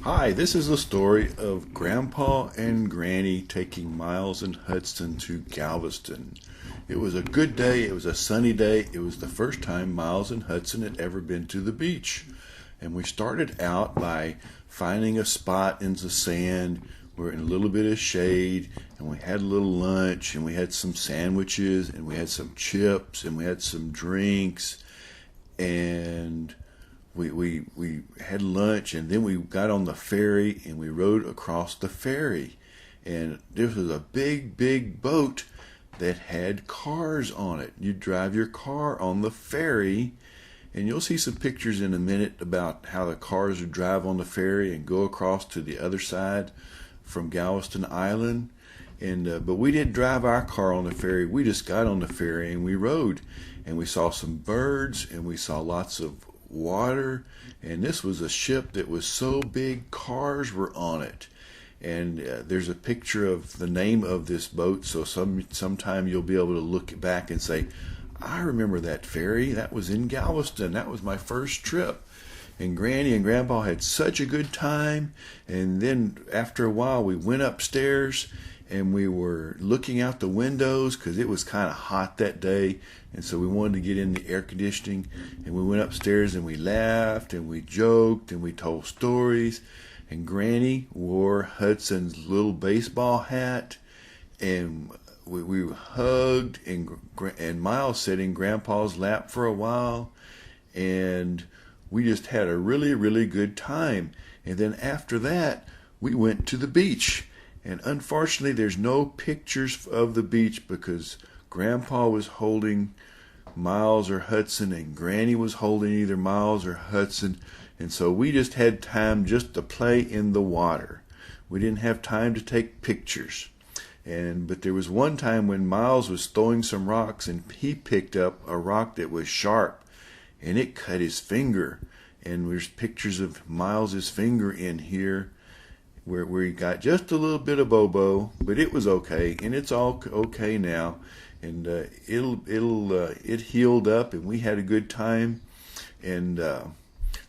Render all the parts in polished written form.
Hi, this is the story of Grandpa and Granny taking Miles and Hudson to Galveston. It was a good day. It was a sunny day. It was the first time Miles and Hudson had ever been to the beach. And we started out by finding a spot in the sand. We're in a little bit of shade, and we had a little lunch, and we had some sandwiches, and we had some chips, and we had some drinks, and we had lunch, and then we got on the ferry and we rode across the ferry. And this was a big boat that had cars on it. You drive your car on the ferry, and you'll see some pictures in a minute about how the cars would drive on the ferry and go across to the other side from Galveston Island. But we didn't drive our car on the ferry. We just got on the ferry and we rode, and we saw some birds, and we saw lots of water. And this was a ship that was so big cars were on it. And there's a picture of the name of this boat, so sometime you'll be able to look back and say, I remember that ferry. That was in Galveston. That was my first trip. And Granny and Grandpa had such a good time. And then after a while we went upstairs and we were looking out the windows because it was kind of hot that day, and so we wanted to get in the air conditioning. And we went upstairs and we laughed and we joked and we told stories. And Granny wore Hudson's little baseball hat, and we hugged, and Miles sat in Grandpa's lap for a while, and we just had a really good time. And then after that we went to the beach. And unfortunately, there's no pictures of the beach because Grandpa was holding Miles or Hudson, and Granny was holding either Miles or Hudson. And so we just had time just to play in the water. We didn't have time to take pictures. But there was one time when Miles was throwing some rocks, and he picked up a rock that was sharp, and it cut his finger. And there's pictures of Miles's finger in here, where he got just a little bit of bobo, but it was okay, and it's all okay now, and it healed up, and we had a good time. And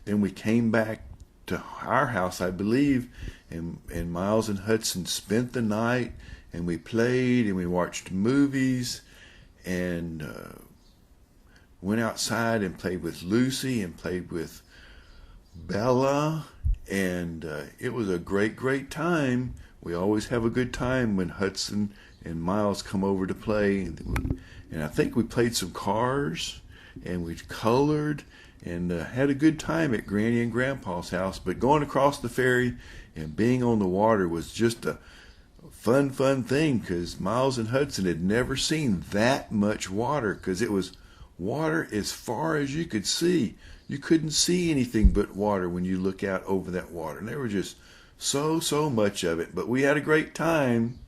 then we came back to our house, I believe, and Miles and Hudson spent the night, and we played and we watched movies, and went outside and played with Lucy and played with Bella. And it was a great time. We always have a good time when Hudson and Miles come over to play. And I think we played some cars, and we colored, and had a good time at Granny and Grandpa's house. But going across the ferry and being on the water was just a fun thing, because Miles and Hudson had never seen that much water, because it was water as far as you could see. You couldn't see anything but water when you look out over that water. And there was just so much of it. But we had a great time.